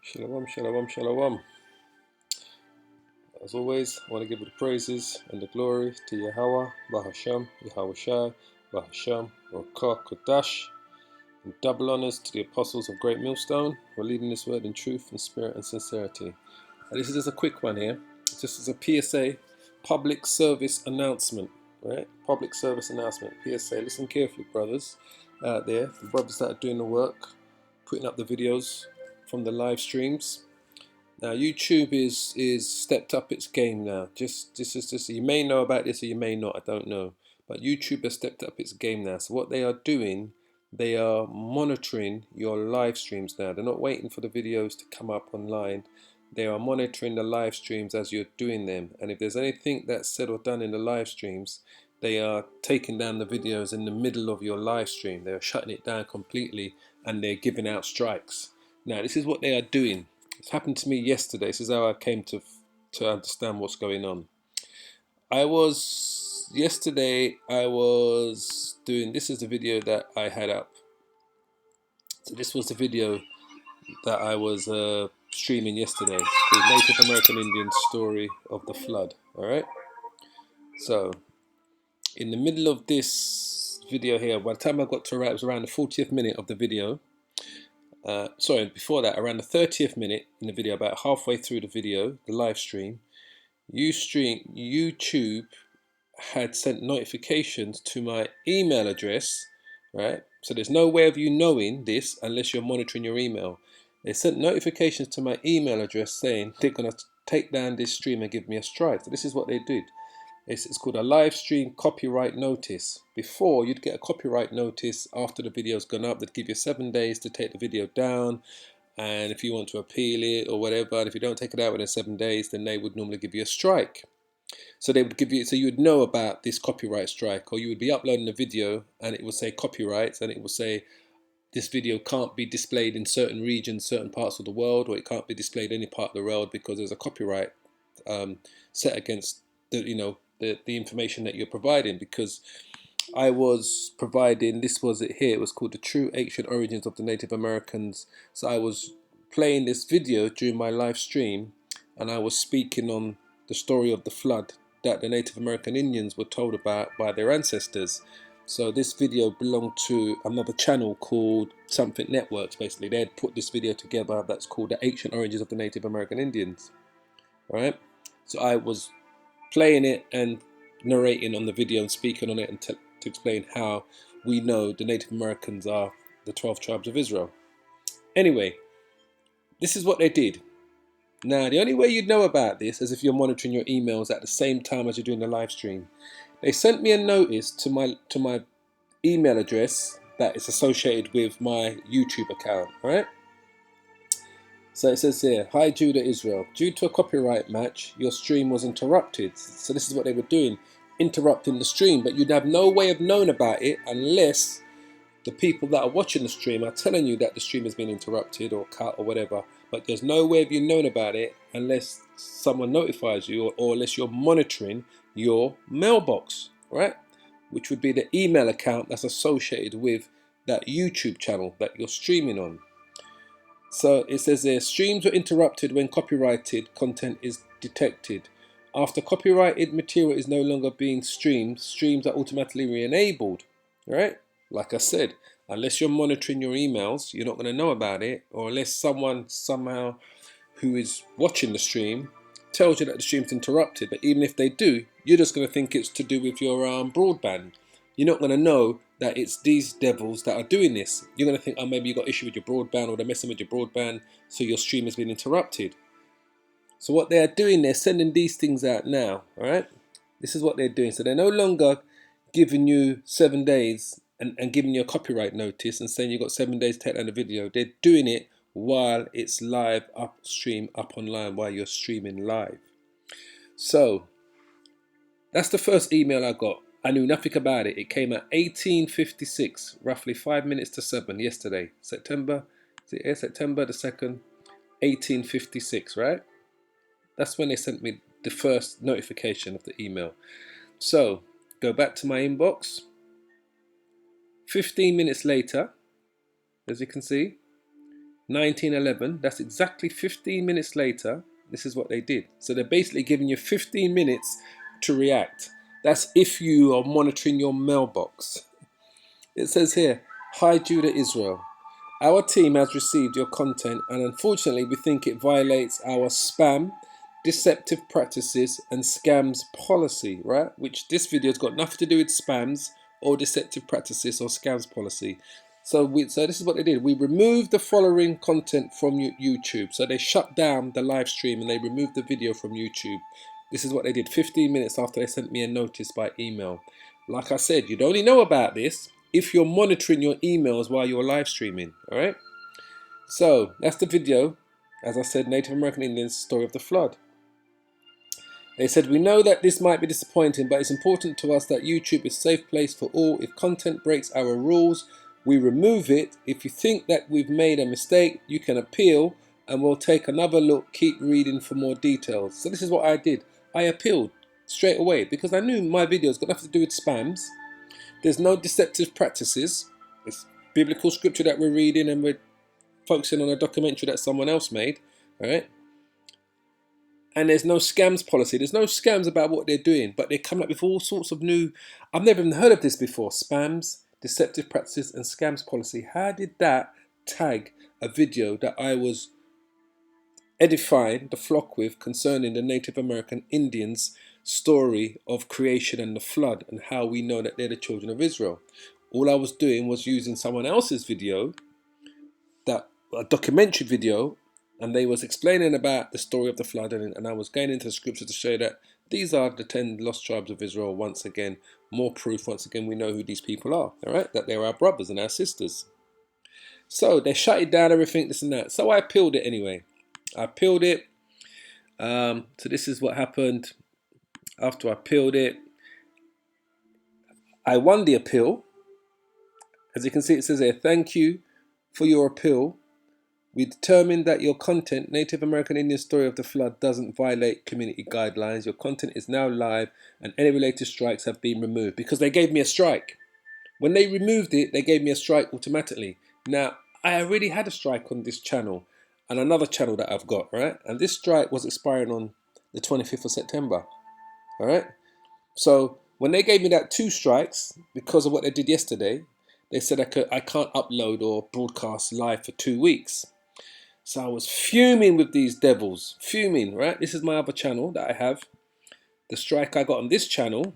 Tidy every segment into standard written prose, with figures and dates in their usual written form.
Shalom, shalom, shalom. As always, I want to give the praises and the glory to Yahweh, Bahasham, Yahweh Shai, Bahasham, Rakah, Kodash, and double honors to the apostles of Great Millstone who are leading this word in truth and spirit and sincerity. And this is just a quick one here. This is a PSA, public service announcement, right? Public service announcement, PSA. Listen carefully, brothers out there, the brothers that are doing the work, putting up the videos from the live streams. Now YouTube is stepped up its game now. Just you may know about this or you may not, I don't know. But YouTube has stepped up its game now. So what they are doing, they are monitoring your live streams now. They're not waiting for the videos to come up online. They are monitoring the live streams as you're doing them. And if there's anything that's said or done in the live streams, they are taking down the videos in the middle of your live stream. They're shutting it down completely and they're giving out strikes. Now this is what they are doing. It happened to me yesterday. This is how I came to understand what's going on. Yesterday I was doing, this is the video that I had up. So this was the video that I was streaming yesterday. It's called Native American Indian Story of the Flood. Alright? So in the middle of this video here, by the time I got to it was around the 40th minute of the video. Sorry, before that, around the 30th minute in the video, about halfway through the video, the live stream, YouTube had sent notifications to my email address, right? So there's no way of you knowing this unless you're monitoring your email. They sent notifications to my email address saying they're going to take down this stream and give me a strike. So this is what they did. It's called a live stream copyright notice. Before, you'd get a copyright notice after the video's gone up. They'd give you 7 days to take the video down, and if you want to appeal it or whatever, and if you don't take it out within 7 days, then they would normally give you a strike. So they would give you, so you would know about this copyright strike, or you would be uploading a video and it will say copyrights, and it will say this video can't be displayed in certain regions, certain parts of the world, or it can't be displayed any part of the world because there's a copyright set against the information that you're providing. Because I was providing, this was it here, it was called The True Ancient Origins of the Native Americans. So I was playing this video during my live stream, and I was speaking on the story of the flood that the Native American Indians were told about by their ancestors. So this video belonged to another channel called Something Networks. Basically, they had put this video together that's called The Ancient Origins of the Native American Indians. All right, so I was playing it and narrating on the video and speaking on it and to explain how we know the Native Americans are the 12 tribes of Israel. Anyway, this is what they did. Now, the only way you'd know about this is if you're monitoring your emails at the same time as you're doing the live stream. They sent me a notice to my email address that is associated with my YouTube account, right? So it says here, hi Judah Israel, due to a copyright match, your stream was interrupted. So this is what they were doing, interrupting the stream, but you'd have no way of knowing about it unless the people that are watching the stream are telling you that the stream has been interrupted or cut or whatever. But there's no way of you knowing about it unless someone notifies you, or unless you're monitoring your mailbox, right? Which would be the email account that's associated with that YouTube channel that you're streaming on. So it says there, streams were interrupted when copyrighted content is detected. After copyrighted material is no longer being streamed, streams are automatically re-enabled, right? Like I said, unless you're monitoring your emails, you're not going to know about it, or unless someone somehow who is watching the stream tells you that the stream's interrupted. But even if they do, you're just going to think it's to do with your broadband. You're not going to know that it's these devils that are doing this. You're going to think, oh, maybe you got issue with your broadband, or they're messing with your broadband, so your stream has been interrupted. So what they're doing, they're sending these things out now, all right? This is what they're doing. So they're no longer giving you 7 days and giving you a copyright notice and saying you've got 7 days to take down the video. They're doing it while it's live upstream, up online, while you're streaming live. So that's the first email I got. I knew nothing about it. It came at 18:56, roughly 5 minutes to 7 yesterday, September the 2nd, 18:56, right? That's when they sent me the first notification of the email. So go back to my inbox. 15 minutes later, as you can see, 1911. That's exactly 15 minutes later. This is what they did. So they're basically giving you 15 minutes to react. That's if you are monitoring your mailbox. It says here, "Hi Judah Israel. Our team has received your content and unfortunately we think it violates our spam, deceptive practices and scams policy," right? Which this video's got nothing to do with spams or deceptive practices or scams policy. So this is what they did. We removed the following content from YouTube. So they shut down the live stream and they removed the video from YouTube. This is what they did 15 minutes after they sent me a notice by email. Like I said, you'd only know about this if you're monitoring your emails while you're live streaming. All right. So that's the video. As I said, Native American Indians' story of the flood. They said, "We know that this might be disappointing, but it's important to us that YouTube is a safe place for all. If content breaks our rules, we remove it. If you think that we've made a mistake, you can appeal and we'll take another look. Keep reading for more details." So this is what I did. I appealed straight away because I knew my videos got nothing to do with spams. There's no deceptive practices. It's biblical scripture that we're reading and we're focusing on a documentary that someone else made. All right. And there's no scams policy. There's no scams about what they're doing, but they come up with all sorts of new. I've never even heard of this before. Spams, deceptive practices, and scams policy. How did that tag a video that I was edifying the flock with concerning the Native American Indians' story of creation and the flood and how we know that they're the children of Israel? All I was doing was using someone else's video, that a documentary video, and they was explaining about the story of the flood, and I was going into the scripture to show that these are the 10 lost tribes of Israel. Once again, more proof. Once again, we know who these people are. All right, that they're our brothers and our sisters. So they shut it down, everything, this and that. So I appealed it anyway. I appealed it. So this is what happened after I appealed it. I won the appeal. As you can see, it says here, "Thank you for your appeal. We determined that your content, Native American Indian Story of the Flood, doesn't violate community guidelines. Your content is now live and any related strikes have been removed." Because they gave me a strike. When they removed it, they gave me a strike automatically. Now, I already had a strike on this channel and another channel that I've got, right? And this strike was expiring on the 25th of September, all right? So when they gave me that 2 strikes, because of what they did yesterday, they said I can't upload or broadcast live for 2 weeks. So I was fuming with these devils, fuming, right? This is my other channel that I have. The strike I got on this channel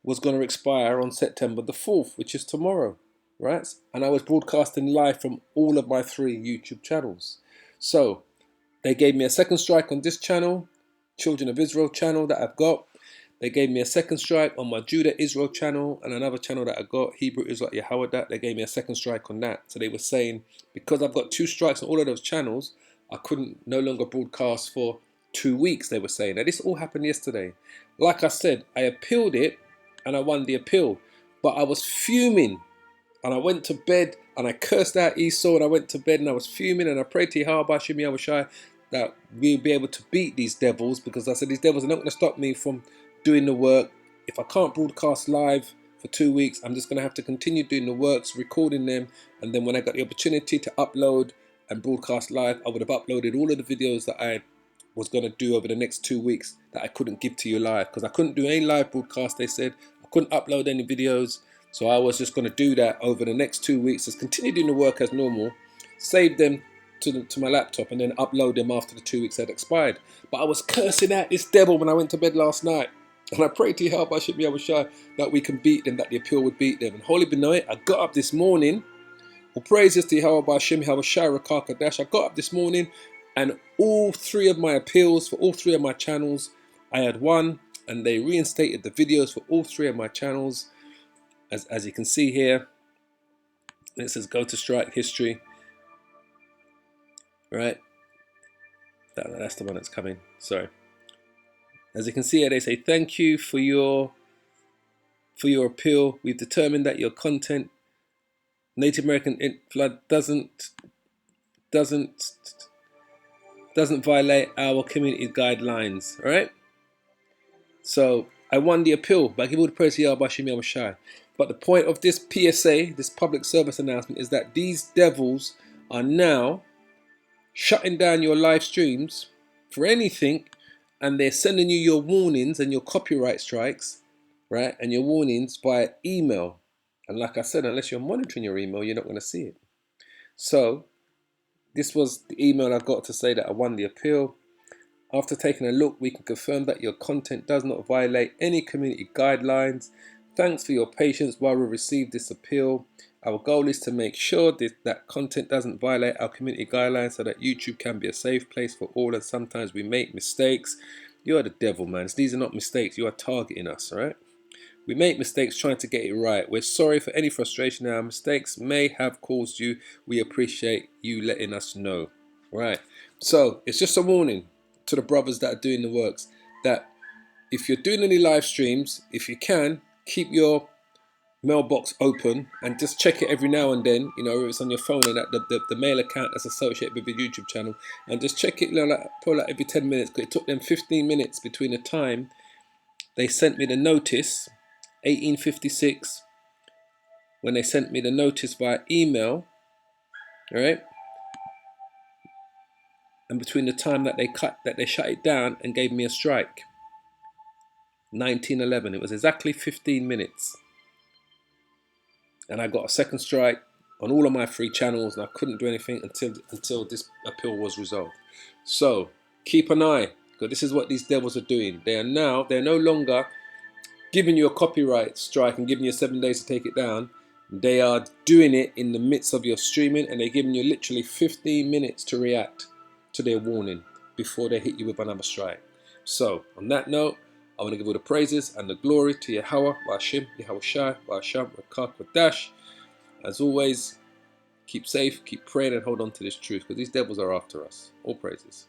was going to expire on September the 4th, which is tomorrow, right? And I was broadcasting live from all of my 3 YouTube channels. So they gave me a second strike on this channel, Children of Israel channel that I've got. They gave me a second strike on my Judah Israel channel and another channel that I got, Hebrew Israel Yahweh. They gave me a second strike on that. So they were saying, because I've got 2 strikes on all of those channels, I couldn't no longer broadcast for 2 weeks, they were saying. Now this all happened yesterday. Like I said, I appealed it and I won the appeal. But I was fuming and I went to bed and I cursed out Esau and I went to bed and I was fuming and I prayed to Yahweh Shem Yahushai that we'll be able to beat these devils, because I said these devils are not going to stop me from doing the work. If I can't broadcast live for 2 weeks, I'm just going to have to continue doing the works, recording them, and then when I got the opportunity to upload and broadcast live, I would have uploaded all of the videos that I was going to do over the next 2 weeks that I couldn't give to you live, because I couldn't do any live broadcast. They said I couldn't upload any videos, so I was just going to do that over the next 2 weeks, just continue doing the work as normal, save them to my laptop, and then upload them after the 2 weeks had expired. But I was cursing out this devil when I went to bed last night. And I pray to Yahweh Shem Yahushai that we can beat them, that the appeal would beat them. And Holy Benoit, I got up this morning. All praises to Yahweh Shem Yahushai Rakakadash. I got up this morning and all 3 of my appeals for all 3 of my channels, I had won, and they reinstated the videos for all 3 of my channels. As you can see here, it says go to strike history. Right? That's the one that's coming. Sorry. As you can see here, they say, "Thank you for your appeal. We've determined that your content, Native American flood, doesn't violate our community guidelines." All right. So I won the appeal, but I give all the praise to Yahweh Shem Yahushai. But the point of this PSA, this public service announcement, is that these devils are now shutting down your live streams for anything, and they're sending you your warnings and your copyright strikes, right, and your warnings by email. And like I said, unless you're monitoring your email, you're not going to see it. So this was the email I got to say that I won the appeal. After taking a look, we can confirm that your content does not violate any community guidelines. Thanks for your patience while we receive this appeal. Our goal is to make sure that content doesn't violate our community guidelines so that YouTube can be a safe place for all, and sometimes we make mistakes. You are the devil, man. These are not mistakes. You are targeting us, all right? We make mistakes trying to get it right. We're sorry for any frustration our mistakes may have caused you. We appreciate you letting us know. Right. So it's just a warning to the brothers that are doing the works that if you're doing any live streams, if you can, keep your mailbox open and just check it every now and then, you know, if it's on your phone and that the mail account that's associated with your YouTube channel, and just check it, you know, like, probably like every 10 minutes, because it took them 15 minutes between the time they sent me the notice, 1856, when they sent me the notice via email, all right, and between the time that they shut it down and gave me a strike, 1911. It was exactly 15 minutes. And I got a second strike on all of my free channels, and I couldn't do anything until this appeal was resolved. So keep an eye, because this is what these devils are doing. They're no longer giving you a copyright strike and giving you 7 days to take it down. They are doing it in the midst of your streaming, and they're giving you literally 15 minutes to react to their warning before they hit you with another strike. So on that note, I want to give all the praises and the glory to Yahweh, Washim, Yahweh Shai, Washam, Rakak, Wadash. As always, keep safe, keep praying, and hold on to this truth, because these devils are after us. All praises.